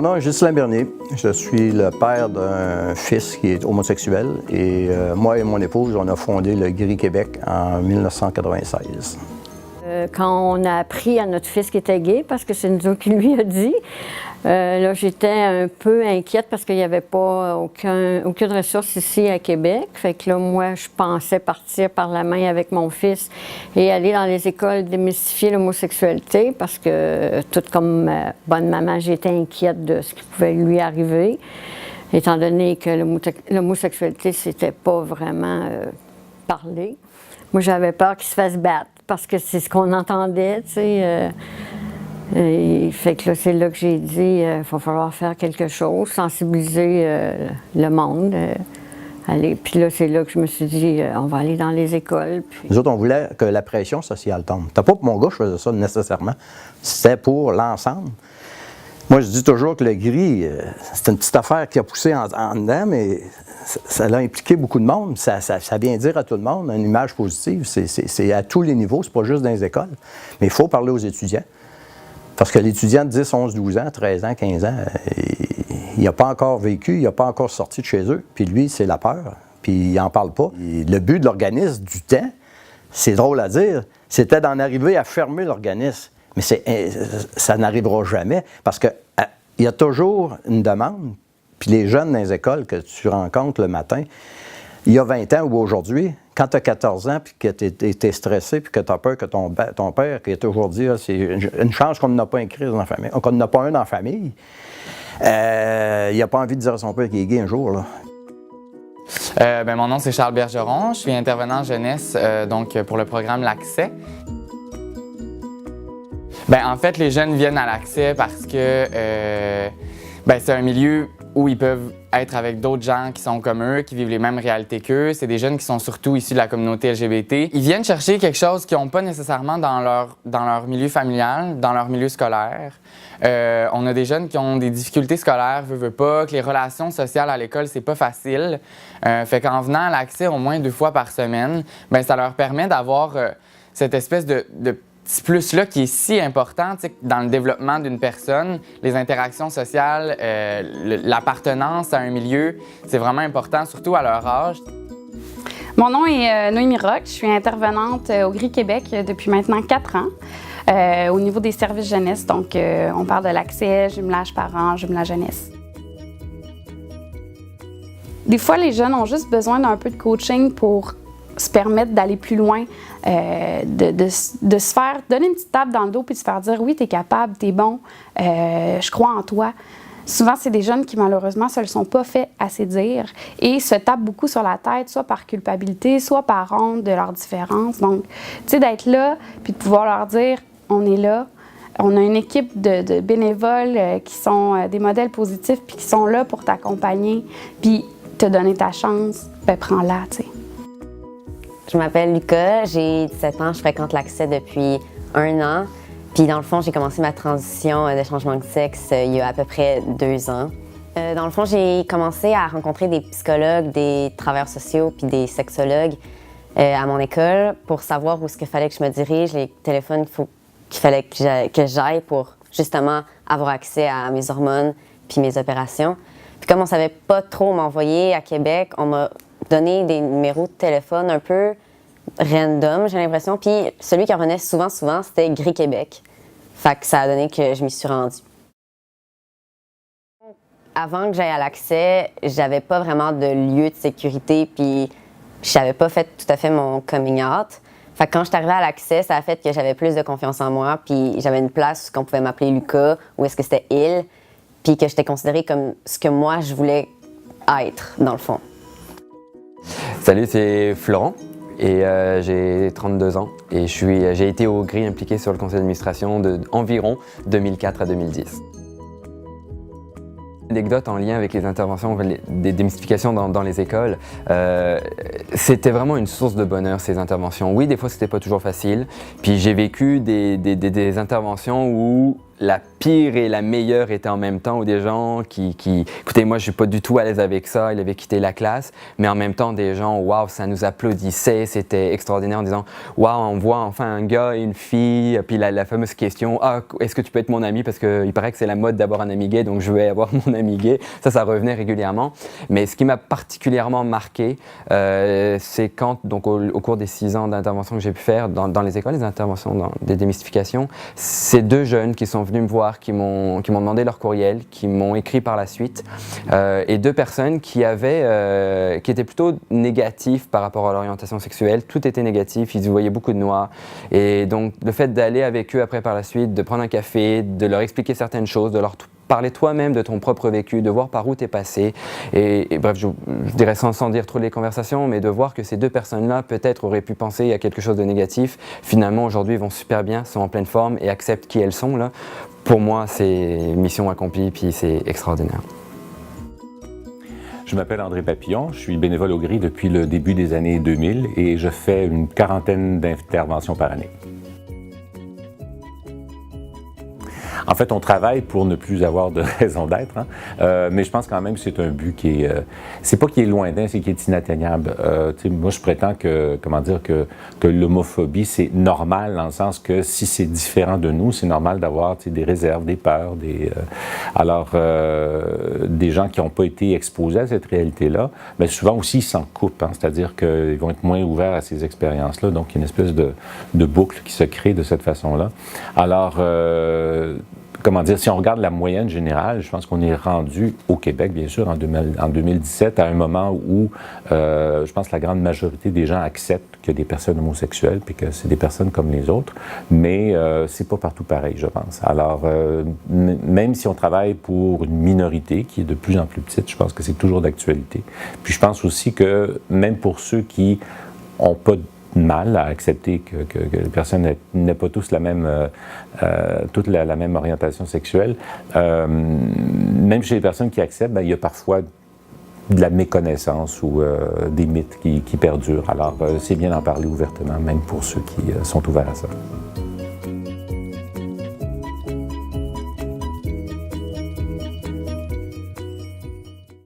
Mon nom est Ghislain Bernier. Je suis le père d'un fils qui est homosexuel et moi et mon épouse, on a fondé le Gris Québec en 1996. Quand on a appris à notre fils qui était gay, parce que c'est nous autres qui lui a dit, là j'étais un peu inquiète parce qu'il n'y avait pas aucune ressource ici à Québec. Fait que là, moi, je pensais partir par la main avec mon fils et aller dans les écoles démystifier l'homosexualité parce que, tout comme bonne maman, j'étais inquiète de ce qui pouvait lui arriver, étant donné que l'homosexualité, c'était pas vraiment parlé. Moi, j'avais peur qu'il se fasse battre parce que c'est ce qu'on entendait, tu sais. Fait que là, c'est là que j'ai dit, il va falloir faire quelque chose, sensibiliser le monde. Puis là, c'est là que je me suis dit, on va aller dans les écoles. Puis... Nous autres, on voulait que la pression sociale tombe. C'était pas pour mon gars que je faisais ça nécessairement, c'était pour l'ensemble. Moi, je dis toujours que le gris, c'est une petite affaire qui a poussé en dedans, mais ça a impliqué beaucoup de monde. Ça vient dire à tout le monde une image positive. C'est à tous les niveaux, c'est pas juste dans les écoles. Mais il faut parler aux étudiants. Parce que l'étudiant de 10, 11, 12 ans, 13 ans, 15 ans, il n'a pas encore vécu, il n'a pas encore sorti de chez eux. Puis lui, c'est la peur. Puis il n'en parle pas. Et le but de l'organisme, du temps, c'est drôle à dire, c'était d'en arriver à fermer l'organisme. Mais ça n'arrivera jamais parce qu'il y a toujours une demande. Puis les jeunes dans les écoles que tu rencontres le matin, il y a 20 ans ou aujourd'hui, quand tu as 14 ans puis que tu es stressé puis que tu as peur que ton père, qui est toujours dit, c'est une chance qu'on n'a pas un crise dans la famille, qu'on n'a pas un dans la famille, il n'a pas envie de dire à son père qu'il est gay un jour, là. Mon nom, c'est Charles Bergeron. Je suis intervenant jeunesse donc pour le programme L'Accès. En fait, les jeunes viennent à l'Accès parce que c'est un milieu où ils peuvent être avec d'autres gens qui sont comme eux, qui vivent les mêmes réalités qu'eux. C'est des jeunes qui sont surtout issus de la communauté LGBT. Ils viennent chercher quelque chose qu'ils n'ont pas nécessairement dans leur milieu familial, dans leur milieu scolaire. On a des jeunes qui ont des difficultés scolaires, veut pas, que les relations sociales à l'école, c'est pas facile. Fait qu'en venant à l'Accès au moins 2 fois par semaine, ça leur permet d'avoir cette espèce de petit plus-là qui est si important dans le développement d'une personne, les interactions sociales, l'appartenance à un milieu, c'est vraiment important, surtout à leur âge. Mon nom est Noémie Roch, je suis intervenante au Gris Québec depuis maintenant 4 ans au niveau des services jeunesse. Donc, on parle de l'accès, jumelage parents, jumelage jeunesse. Des fois, les jeunes ont juste besoin d'un peu de coaching pour se permettre d'aller plus loin, de se faire donner une petite tape dans le dos puis de se faire dire « oui, t'es capable, t'es bon, je crois en toi ». Souvent, c'est des jeunes qui, malheureusement, se le sont pas fait assez dire et se tapent beaucoup sur la tête, soit par culpabilité, soit par honte de leurs différences. Donc, tu sais, d'être là puis de pouvoir leur dire « on est là ». On a une équipe de bénévoles qui sont des modèles positifs puis qui sont là pour t'accompagner puis te donner ta chance, prends-la, tu sais. Je m'appelle Lucas, j'ai 17 ans, je fréquente l'Accès depuis 1 an. Puis dans le fond, j'ai commencé ma transition de changement de sexe il y a à peu près 2 ans. Dans le fond, j'ai commencé à rencontrer des psychologues, des travailleurs sociaux puis des sexologues à mon école pour savoir où est-ce qu'il fallait que je me dirige, les téléphones qu'il fallait que j'aille pour justement avoir accès à mes hormones puis mes opérations. Puis comme on savait pas trop m'envoyer à Québec, on m'a donné des numéros de téléphone un peu random, j'ai l'impression. Puis celui qui revenait souvent, c'était Gris Québec. Fait que ça a donné que je m'y suis rendue. Avant que j'aille à l'Accès, j'avais pas vraiment de lieu de sécurité, puis je n'avais pas fait tout à fait mon coming out. Fait que quand je suis arrivée à l'Accès, ça a fait que j'avais plus de confiance en moi, puis j'avais une place où on pouvait m'appeler Lucas, ou est-ce que c'était il, puis que j'étais considérée comme ce que moi je voulais être, dans le fond. Salut, c'est Florent et j'ai 32 ans et j'ai été au Gris impliqué sur le conseil d'administration d'environ 2004 à 2010. Anecdote en lien avec les interventions, des démystifications dans les écoles, c'était vraiment une source de bonheur ces interventions. Oui, des fois c'était pas toujours facile, puis j'ai vécu des interventions où la pire et la meilleure étaient en même temps, ou des gens qui écoutez, moi je suis pas du tout à l'aise avec ça, il avait quitté la classe, mais en même temps des gens, waouh, ça nous applaudissait, c'était extraordinaire en disant, waouh, on voit enfin un gars et une fille, puis la fameuse question, ah, est-ce que tu peux être mon ami, parce qu'il paraît que c'est la mode d'avoir un ami gay, donc je vais avoir mon ami gay, ça revenait régulièrement, mais ce qui m'a particulièrement marqué, c'est quand, donc au cours des 6 ans d'intervention que j'ai pu faire dans les écoles, des interventions, des démystifications, ces 2 jeunes qui sont venus me voir, qui m'ont demandé leur courriel, qui m'ont écrit par la suite, et 2 personnes qui étaient plutôt négatives par rapport à l'orientation sexuelle. Tout était négatif, ils y voyaient beaucoup de noir. Et donc, le fait d'aller avec eux après par la suite, de prendre un café, de leur expliquer certaines choses, de leur parler toi-même de ton propre vécu, de voir par où tu es passé. Et bref, je dirais sans dire trop les conversations, mais de voir que ces 2 personnes-là, peut-être, auraient pu penser à quelque chose de négatif. Finalement, aujourd'hui, vont super bien, sont en pleine forme et acceptent qui elles sont, là. Pour moi, c'est mission accomplie, puis c'est extraordinaire. Je m'appelle André Papillon, je suis bénévole au GRI depuis le début des années 2000 et je fais une 40aine d'interventions par année. En fait, on travaille pour ne plus avoir de raison d'être, hein? Mais je pense quand même que c'est un but qui est, c'est pas qui est lointain, c'est qui est inatteignable. Moi, je prétends que l'homophobie, c'est normal dans le sens que si c'est différent de nous, c'est normal d'avoir des réserves, des peurs, des gens qui n'ont pas été exposés à cette réalité-là, mais souvent aussi ils s'en coupent, hein? C'est-à-dire qu'ils vont être moins ouverts à ces expériences-là, donc il y a une espèce de boucle qui se crée de cette façon-là. Alors, si on regarde la moyenne générale, je pense qu'on est rendu au Québec, bien sûr, en 2017, à un moment où je pense que la grande majorité des gens acceptent qu'il y a des personnes homosexuelles puis que c'est des personnes comme les autres, mais c'est pas partout pareil, je pense. Alors, même si on travaille pour une minorité qui est de plus en plus petite, je pense que c'est toujours d'actualité. Puis je pense aussi que même pour ceux qui n'ont pas mal à accepter que les personnes n'aient pas tous la même orientation sexuelle. Même chez les personnes qui acceptent, il y a parfois de la méconnaissance ou des mythes qui perdurent. Alors, c'est bien d'en parler ouvertement, même pour ceux qui sont ouverts à ça.